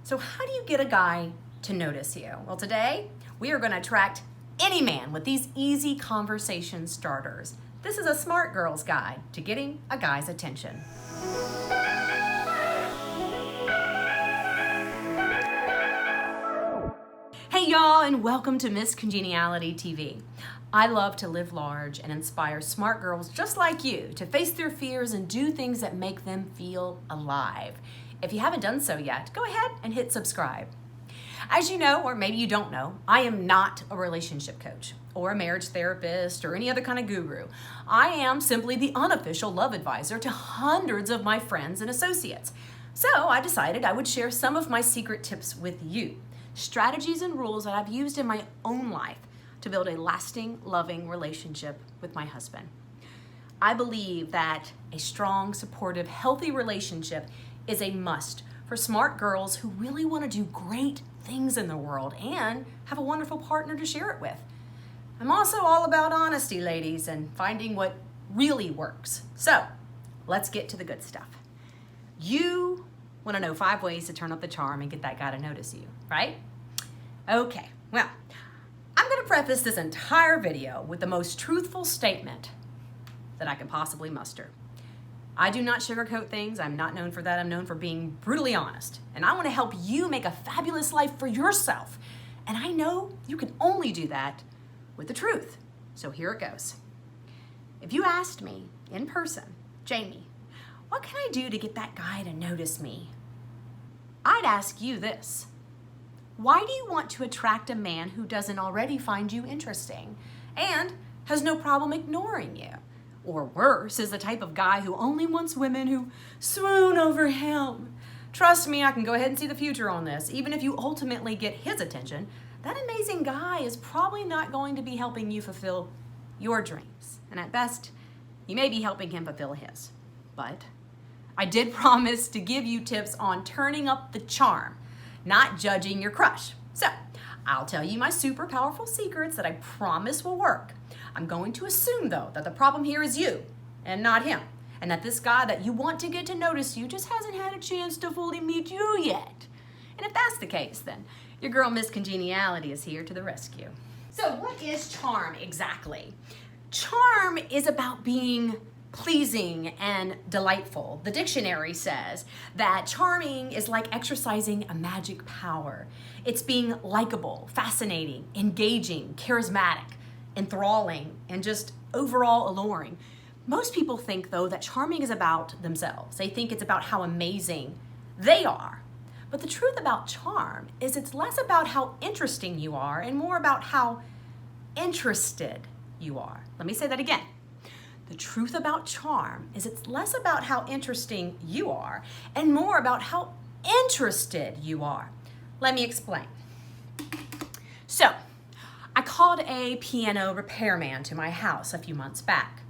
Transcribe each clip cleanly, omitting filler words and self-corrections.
So how do you get a guy to notice you? Well, today we are going to attract any man with these easy conversation starters. This is a smart girl's guide to getting a guy's attention. Hey y'all, and welcome to Miss Congeniality TV. I love to live large and inspire smart girls just like you to face their fears and do things that make them feel alive. If you haven't done so yet, go ahead and hit subscribe. As you know, or maybe you don't know, I am not a relationship coach or a marriage therapist or any other kind of guru. I am simply the unofficial love advisor to hundreds of my friends and associates. So I decided I would share some of my secret tips with you, strategies and rules that I've used in my own life to build a lasting, loving relationship with my husband. I believe that a strong, supportive, healthy relationship is a must for smart girls who really want to do great things in the world and have a wonderful partner to share it with. I'm also all about honesty, ladies, and finding what really works. So let's get to the good stuff. You want to know 5 ways to turn up the charm and get that guy to notice you, right? Okay, well, I'm going to preface this entire video with the most truthful statement that I can possibly muster. I do not sugarcoat things. I'm not known for that. I'm known for being brutally honest. And I want to help you make a fabulous life for yourself. And I know you can only do that with the truth. So here it goes. If you asked me in person, Jaimee, what can I do to get that guy to notice me? I'd ask you this. Why do you want to attract a man who doesn't already find you interesting and has no problem ignoring you? Or worse, is the type of guy who only wants women who swoon over him. Trust me, I can go ahead and see the future on this. Even if you ultimately get his attention, that amazing guy is probably not going to be helping you fulfill your dreams. And at best, you may be helping him fulfill his. But I did promise to give you tips on turning up the charm, not judging your crush. So I'll tell you my super powerful secrets that I promise will work. I'm going to assume, though, that the problem here is you and not him, and that this guy that you want to get to notice you just hasn't had a chance to fully meet you yet. And if that's the case, then your girl Miss Congeniality is here to the rescue. So what is charm exactly? Charm is about being pleasing and delightful. The dictionary says that charming is like exercising a magic power. It's being likable, fascinating, engaging, charismatic, enthralling, and just overall alluring. Most people think, though, that charming is about themselves. They think it's about how amazing they are. But the truth about charm is it's less about how interesting you are and more about how interested you are. Let me say that again. The truth about charm is it's less about how interesting you are and more about how interested you are. Let me explain. So, I called a piano repairman to my house a few months back.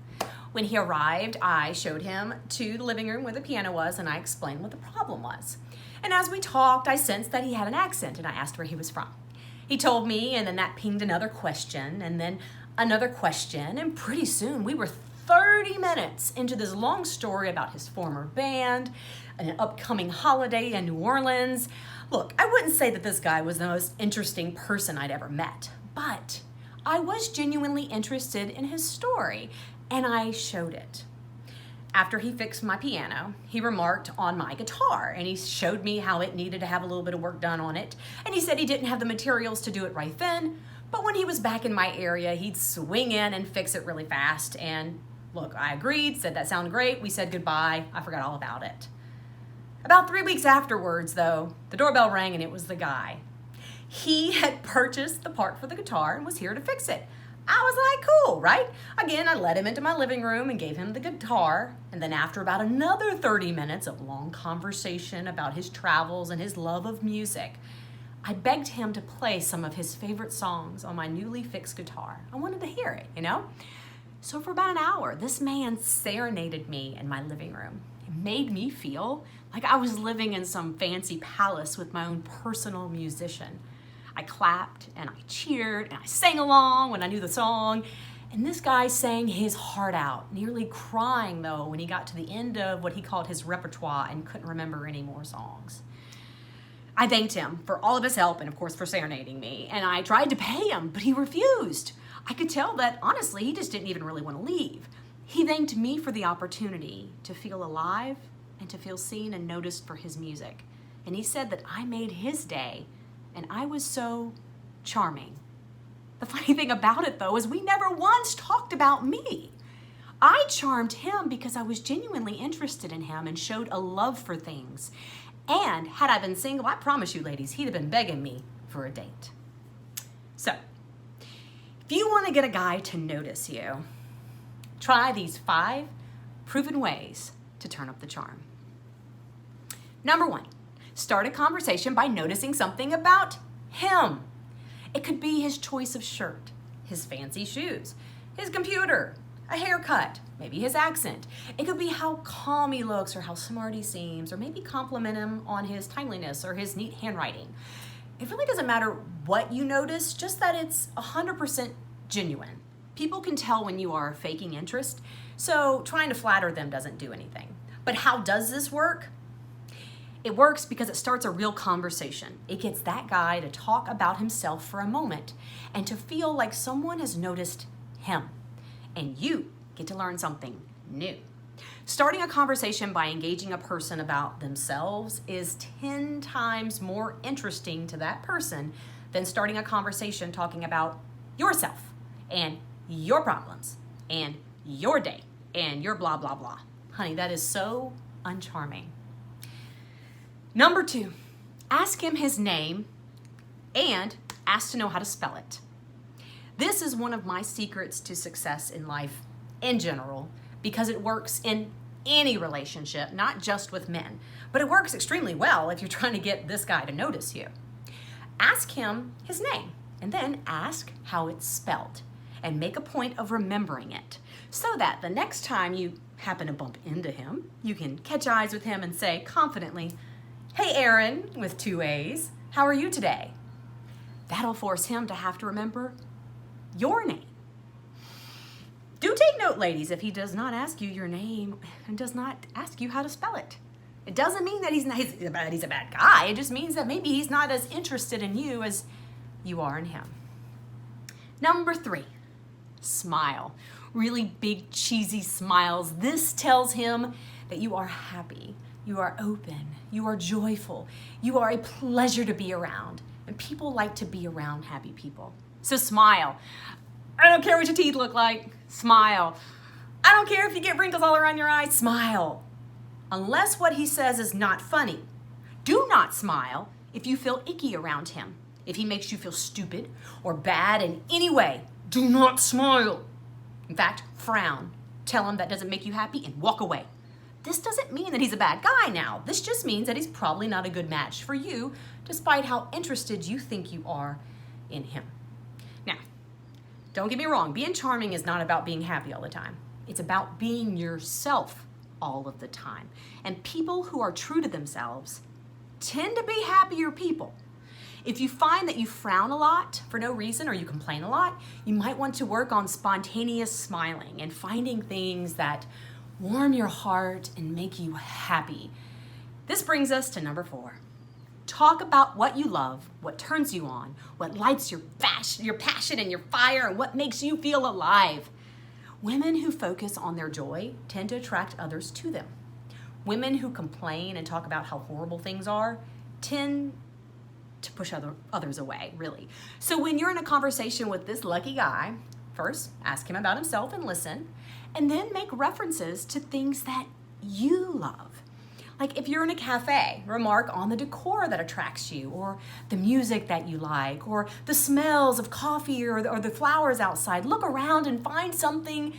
When he arrived, I showed him to the living room where the piano was and I explained what the problem was. And as we talked, I sensed that he had an accent and I asked where he was from. He told me, and then that pinged another question and then another question, and pretty soon we were 30 minutes into this long story about his former band, an upcoming holiday in New Orleans. Look, I wouldn't say that this guy was the most interesting person I'd ever met, but I was genuinely interested in his story, and I showed it. After he fixed my piano, he remarked on my guitar, and he showed me how it needed to have a little bit of work done on it, and he said he didn't have the materials to do it right then, but when he was back in my area, he'd swing in and fix it really fast, and look, I agreed, said that sounded great, we said goodbye, I forgot all about it. About 3 weeks afterwards, though, the doorbell rang and it was the guy. He had purchased the part for the guitar and was here to fix it. I was like, cool, right? Again, I led him into my living room and gave him the guitar, and then after about another 30 minutes of long conversation about his travels and his love of music, I begged him to play some of his favorite songs on my newly fixed guitar. I wanted to hear it, you know? So for about an hour, this man serenaded me in my living room. It made me feel like I was living in some fancy palace with my own personal musician. I clapped and I cheered and I sang along when I knew the song. And this guy sang his heart out, nearly crying though when he got to the end of what he called his repertoire and couldn't remember any more songs. I thanked him for all of his help and, of course, for serenading me. And I tried to pay him, but he refused. I could tell that, honestly, he just didn't even really want to leave. He thanked me for the opportunity to feel alive and to feel seen and noticed for his music. And he said that I made his day, and I was so charming. The funny thing about it, though, is we never once talked about me. I charmed him because I was genuinely interested in him and showed a love for things. And had I been single, I promise you, ladies, he'd have been begging me for a date. So, if you want to get a guy to notice you, try these 5 proven ways to turn up the charm. Number 1, start a conversation by noticing something about him. It could be his choice of shirt, his fancy shoes, his computer, a haircut, maybe his accent. It could be how calm he looks or how smart he seems, or maybe compliment him on his timeliness or his neat handwriting. It really doesn't matter what you notice, just that it's 100% genuine. People can tell when you are faking interest, so trying to flatter them doesn't do anything. But how does this work? It works because it starts a real conversation. It gets that guy to talk about himself for a moment and to feel like someone has noticed him. And you get to learn something new. Starting a conversation by engaging a person about themselves is 10 times more interesting to that person than starting a conversation talking about yourself and your problems and your day and your blah, blah, blah. Honey, that is so uncharming. Number 2, ask him his name and ask to know how to spell it. This is one of my secrets to success in life in general because it works in any relationship, not just with men, but it works extremely well if you're trying to get this guy to notice you. Ask him his name and then ask how it's spelled and make a point of remembering it so that the next time you happen to bump into him, you can catch eyes with him and say confidently, "Hey Aaron," with 2 A's, "how are you today?" That'll force him to have to remember your name. Do take note, ladies, if he does not ask you your name and does not ask you how to spell it. It doesn't mean that he's a bad guy. It just means that maybe he's not as interested in you as you are in him. Number 3, smile. Really big, cheesy smiles. This tells him that you are happy, you are open, you are joyful, you are a pleasure to be around. And people like to be around happy people. So smile. I don't care what your teeth look like. Smile. I don't care if you get wrinkles all around your eyes. Smile. Unless what he says is not funny. Do not smile if you feel icky around him. If he makes you feel stupid or bad in any way, do not smile. In fact, frown. Tell him that doesn't make you happy and walk away. This doesn't mean that he's a bad guy now. This just means that he's probably not a good match for you, despite how interested you think you are in him. Now, don't get me wrong. Being charming is not about being happy all the time. It's about being yourself all of the time. And people who are true to themselves tend to be happier people. If you find that you frown a lot for no reason or you complain a lot, you might want to work on spontaneous smiling and finding things that warm your heart and make you happy. This brings us to number 4. Talk about what you love, what turns you on, what lights your passion and your fire, and what makes you feel alive. Women who focus on their joy tend to attract others to them. Women who complain and talk about how horrible things are tend to push others away, really. So when you're in a conversation with this lucky guy, first ask him about himself and listen, and then make references to things that you love. Like if you're in a cafe, remark on the decor that attracts you, or the music that you like, or the smells of coffee or the flowers outside. Look around and find something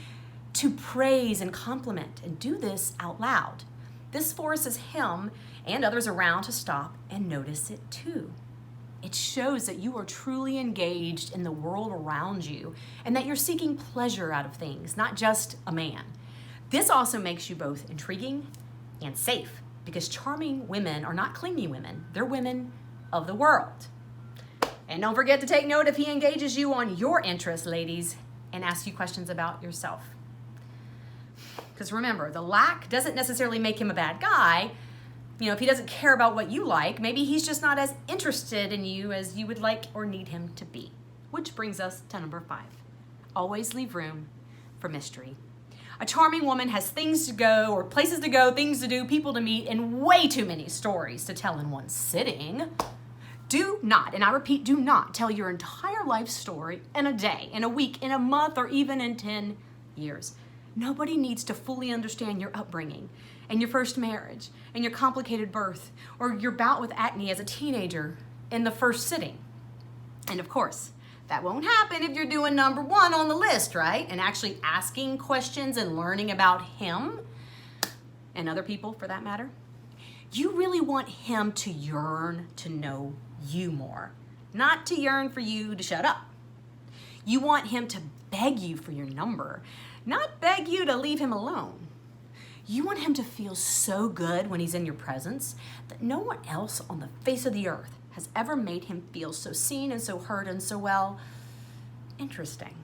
to praise and compliment, and do this out loud. This forces him and others around to stop and notice it too. It shows that you are truly engaged in the world around you and that you're seeking pleasure out of things, not just a man. This also makes you both intriguing and safe, because charming women are not clingy women. They're women of the world. And don't forget to take note if he engages you on your interests, ladies, and asks you questions about yourself. Because remember, the lack doesn't necessarily make him a bad guy. if he doesn't care about what you like, maybe he's just not as interested in you as you would like or need him to be. Which brings us to number 5. Always leave room for mystery. A charming woman has things to go or places to go, things to do, people to meet, and way too many stories to tell in one sitting. Do not, and I repeat, do not tell your entire life story in a day, in a week, in a month, or even in 10 years. Nobody needs to fully understand your upbringing and your first marriage and your complicated birth or your bout with acne as a teenager in the first sitting. And of course, that won't happen if you're doing number 1 on the list, right? And actually asking questions and learning about him and other people for that matter. You really want him to yearn to know you more, not to yearn for you to shut up. You want him to beg you for your number, not beg you to leave him alone. You want him to feel so good when he's in your presence that no one else on the face of the earth has ever made him feel so seen and so heard and so well. Interesting.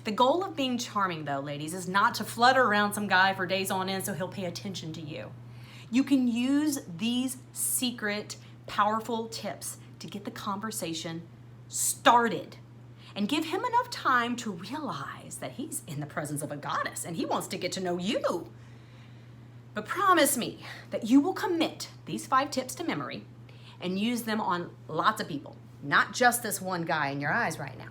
The goal of being charming, though, ladies, is not to flutter around some guy for days on end so he'll pay attention to you. You can use these secret, powerful tips to get the conversation started and give him enough time to realize that he's in the presence of a goddess and he wants to get to know you. But promise me that you will commit these 5 tips to memory and use them on lots of people, not just this one guy in your eyes right now.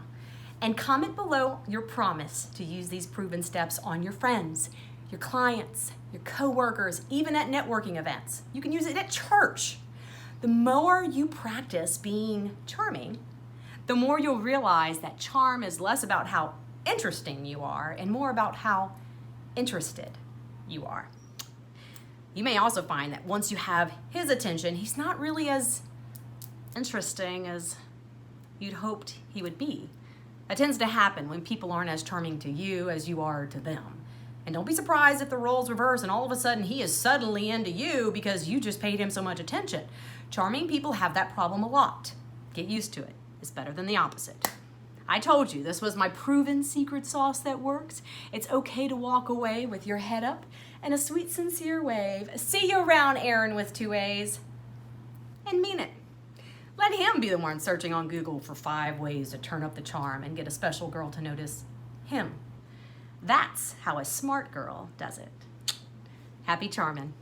And comment below your promise to use these proven steps on your friends, your clients, your coworkers, even at networking events. You can use it at church. The more you practice being charming, the more you'll realize that charm is less about how interesting you are and more about how interested you are. You may also find that once you have his attention, he's not really as interesting as you'd hoped he would be. That tends to happen when people aren't as charming to you as you are to them. And don't be surprised if the roles reverse and all of a sudden he is suddenly into you because you just paid him so much attention. Charming people have that problem a lot. Get used to it. It's better than the opposite. I told you this was my proven secret sauce that works. It's okay to walk away with your head up and a sweet, sincere wave. See you around, Aaron with 2 A's. And mean it. Let him be the one searching on Google for 5 ways to turn up the charm and get a special girl to notice him. That's how a smart girl does it. Happy charming.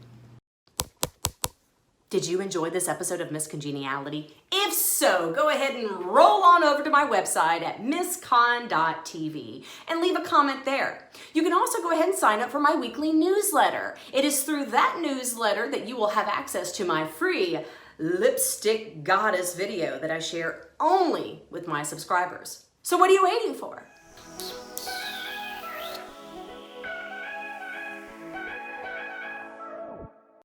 Did you enjoy this episode of Miss Congeniality? If so, go ahead and roll on over to my website at misscon.tv and leave a comment there. You can also go ahead and sign up for my weekly newsletter. It is through that newsletter that you will have access to my free lipstick goddess video that I share only with my subscribers. So what are you waiting for?